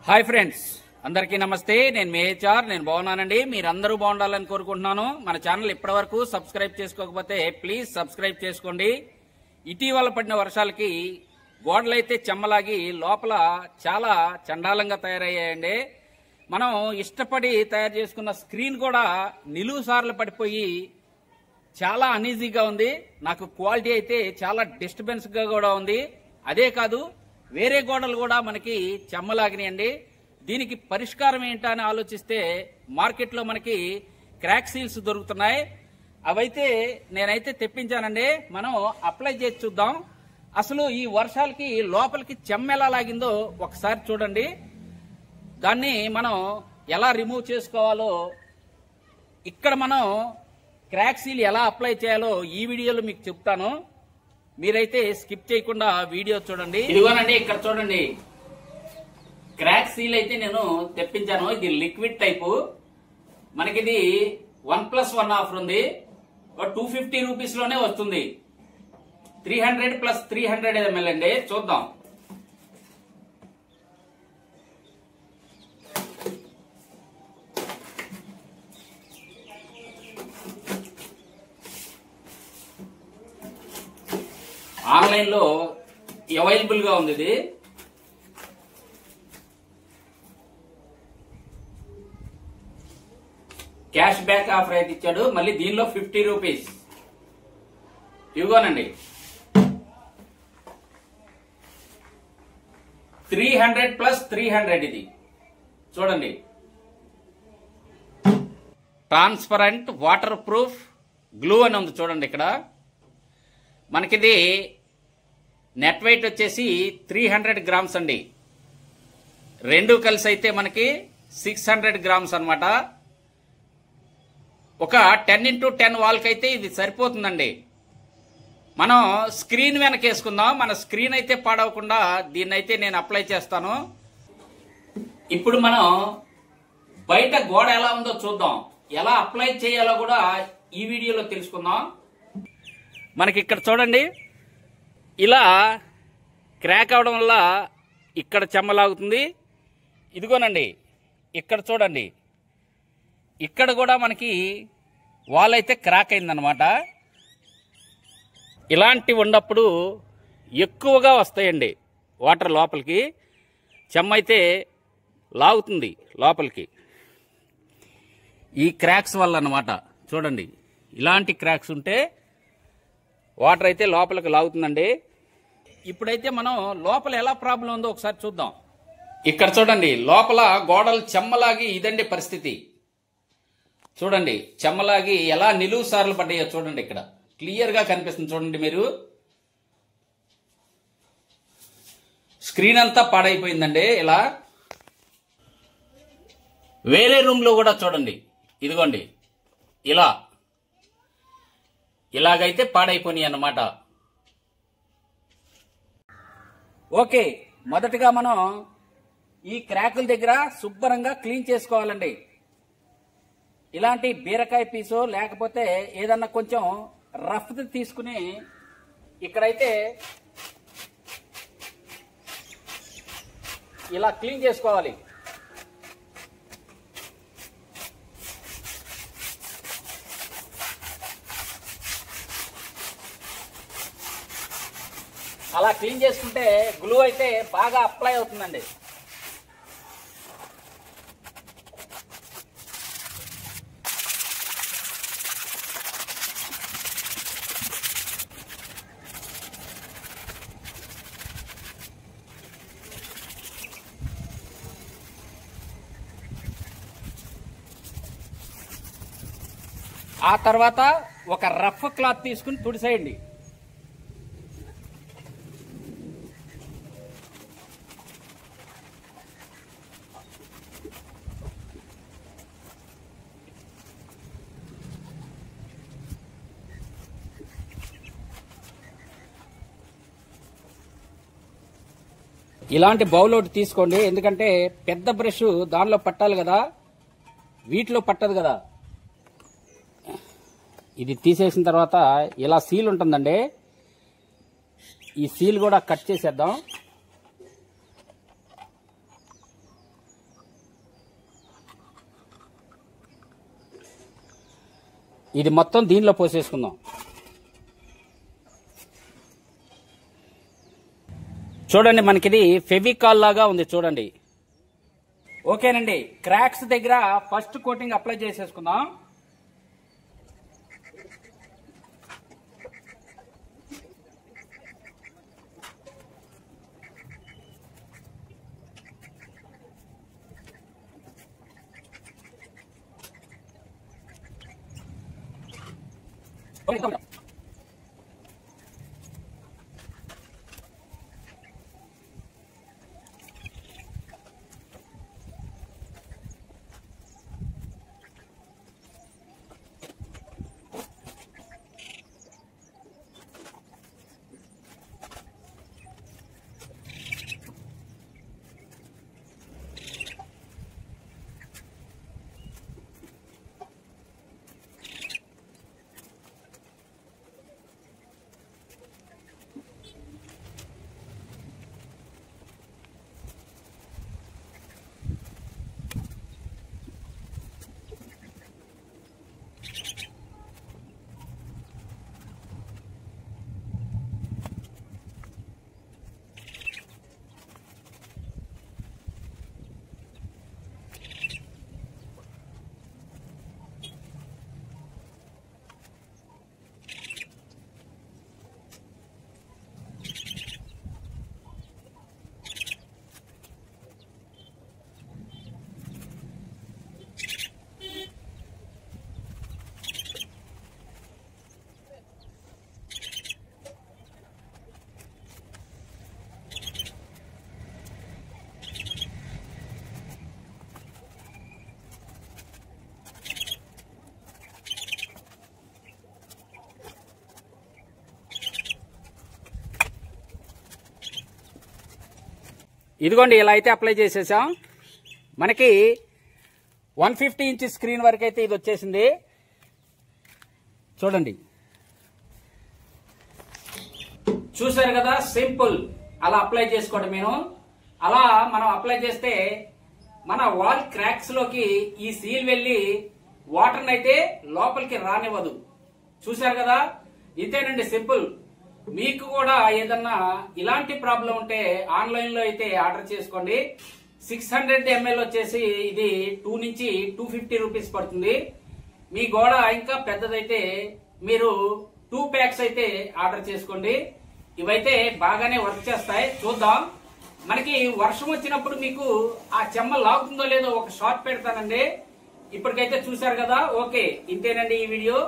Hi friends, అందరికీ నమస్తే. నేను మేహెచ్ఆర్. నేను బాగున్నానండి. మీరందరూ బాగుండాలని కోరుకుంటున్నాను. మన ఛానల్ ఇప్పటివరకు సబ్స్క్రైబ్ చేసుకోకపోతే ప్లీజ్ సబ్స్క్రైబ్ చేసుకోండి. ఇటీవల పడిన వర్షాలకి గోడలైతే చెమ్మలాగి లోపల చాలా చండాలంగా తయారయ్యాయండి. మనం ఇష్టపడి తయారు చేసుకున్న స్క్రీన్ కూడా నిలువు సార్లు పడిపోయి చాలా అనీజీగా ఉంది. నాకు క్వాలిటీ అయితే చాలా డిస్టర్బెన్స్ గా కూడా ఉంది. అదే కాదు, వేరే గోడలు కూడా మనకి చెమ్మలాగినాయండి. దీనికి పరిష్కారం ఏంటా అని ఆలోచిస్తే మార్కెట్లో మనకి క్రాక్ సీల్స్ దొరుకుతున్నాయి. అవైతే నేనైతే తెప్పించానండి. మనం అప్లై చేసి చూద్దాం. అసలు ఈ వర్షాలకి లోపలికి చెమ్మ ఎలా లాగిందో ఒకసారి చూడండి. దాన్ని మనం ఎలా రిమూవ్ చేసుకోవాలో, ఇక్కడ మనం క్రాక్ సీల్ ఎలా అప్లై చేయాలో ఈ వీడియోలో మీకు చెప్తాను. మీరైతే స్కిప్ చేయకుండా వీడియో చూడండి. ఇదిగోనండి, ఇక్కడ చూడండి, క్రాక్ సీల్ అయితే నేను తెప్పించాను. ఇది లిక్విడ్ టైపు. మనకిది 1+1 ఆఫర్ ఉంది. 250 రూపీస్ లోనే వస్తుంది. 300 + 300 ml అండి. చూద్దాం. ఆన్లైన్ లో అవైలబుల్ గా ఉంది ఇది. క్యాష్ బ్యాక్ ఆఫర్ అయితే ఇచ్చాడు. మళ్ళీ దీనిలో 50 రూపీస్. ఇవ్వనండి. 300 + 300 ఇది. చూడండి, ట్రాన్స్పరెంట్ వాటర్ ప్రూఫ్ గ్లూ అని ఉంది. చూడండి, ఇక్కడ మనకిది నెట్ వెయిట్ వచ్చేసి 300 గ్రామ్స్ అండి. రెండు కలిసి అయితే మనకి 600 గ్రామ్స్ అనమాట. ఒక 10x10 వాల్కి అయితే ఇది సరిపోతుందండి. మనం స్క్రీన్ వెనకేసుకుందాం. మన స్క్రీన్ అయితే పాడవకుండా దీన్ని అయితే నేను అప్లై చేస్తాను. ఇప్పుడు మనం బయట గోడ ఎలా ఉందో చూద్దాం. ఎలా అప్లై చేయాలో కూడా ఈ వీడియోలో తెలుసుకుందాం. మనకి ఇక్కడ చూడండి, ఇలా క్రాక్ అవడం వల్ల ఇక్కడ చెమ్మలాగుతుంది. ఇదిగోనండి, ఇక్కడ చూడండి, ఇక్కడ కూడా మనకి వాల్ అయితే క్రాక్ అయిందనమాట. ఇలాంటివి ఉన్నప్పుడు ఎక్కువగా వస్తాయండి వాటర్ లోపలికి. చెమ్మ అయితే లాగుతుంది లోపలికి ఈ క్రాక్స్ వల్ల అన్నమాట. చూడండి, ఇలాంటి క్రాక్స్ ఉంటే వాటర్ అయితే లోపలికి లాగుతుందండి. ఇప్పుడైతే మనం లోపల ఎలా ప్రాబ్లం ఉందో ఒకసారి చూద్దాం. ఇక్కడ చూడండి, లోపల గోడలు చెమ్మలాగి ఇదండి పరిస్థితి. చూడండి, చెమ్మలాగి ఎలా నిలువు సార్లు పడ్డాయో చూడండి. ఇక్కడ క్లియర్ గా కనిపిస్తుంది. చూడండి, మీరు స్క్రీన్ అంతా పాడైపోయిందండి. ఇలా వేరే రూమ్ లో కూడా చూడండి, ఇదిగోండి, ఇలాగైతే పాడైపోయినాయి అన్నమాట. ఓకే, మొదటగా మనం ఈ క్రాకుల దగ్గర శుభ్రంగా క్లీన్ చేసుకోవాలండి. ఇలాంటి బీరకాయ పీసో లేకపోతే ఏదన్నా కొంచెం రఫ్ తీసుకుని ఇక్కడైతే ఇలా క్లీన్ చేసుకోవాలి. అలా క్లీన్ చేసుకుంటే గ్లూ అయితే బాగా అప్లై అవుతుందండి. ఆ తర్వాత ఒక రఫ్ క్లాత్ తీసుకుని తుడిసేయండి. ఇలాంటి బౌల్ ఒకటి తీసుకోండి. ఎందుకంటే పెద్ద బ్రష్ దానిలో పట్టాలి కదా, వీటిలో పట్టదు కదా. ఇది తీసేసిన తర్వాత ఇలా సీల్ ఉంటుందండి. ఈ సీల్ కూడా కట్ చేసేద్దాం. ఇది మొత్తం దీనిలో పోసేసుకుందాం. చూడండి, మనకిది ఫెవికాల్ లాగా ఉంది చూడండి. ఓకేనండి, క్రాక్స్ దగ్గర ఫస్ట్ కోటింగ్ అప్లై చేసేసుకుందాం. ఇదిగోండి, ఇలా అయితే అప్లై చేసేసాం. మనకి 150 ఇంచ్ స్క్రీన్ వరకు అయితే ఇది వచ్చేసింది. చూడండి, చూసారు కదా, సింపుల్. అలా అప్లై చేసుకోవడం. అలా మనం అప్లై చేస్తే మన వాల్ క్రాక్స్ లోకి ఈ సీల్ వెళ్లి వాటర్ అయితే లోపలికి రానివ్వదు. చూసారు కదా, ఇంతేనండి, సింపుల్. మీకు కూడా ఏదన్నా ఇలాంటి ప్రాబ్లం ఉంటే ఆన్లైన్ లో అయితే ఆర్డర్ చేసుకోండి. 600 ml వచ్చేసి ఇది 2 నుంచి 250 రూపీస్ పడుతుంది. మీ గోడ ఇంకా పెద్దదైతే మీరు 2 ప్యాక్స్ అయితే ఆర్డర్ చేసుకోండి. ఇవైతే బాగానే వర్క్ చేస్తాయి. చూద్దాం. మనకి వర్షం వచ్చినప్పుడు మీకు ఆ చెమ్మ లాగుతుందో లేదో ఒక షార్ట్ పెడతానండి. ఇప్పటికైతే చూశారు కదా. ఓకే, ఇంతేనండి ఈ వీడియో.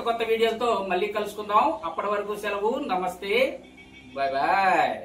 కొత్త వీడియోలతో మళ్ళీ కలుసుకుందాం. అప్పటి వరకు సెలవు. నమస్తే, బాయ్ బాయ్.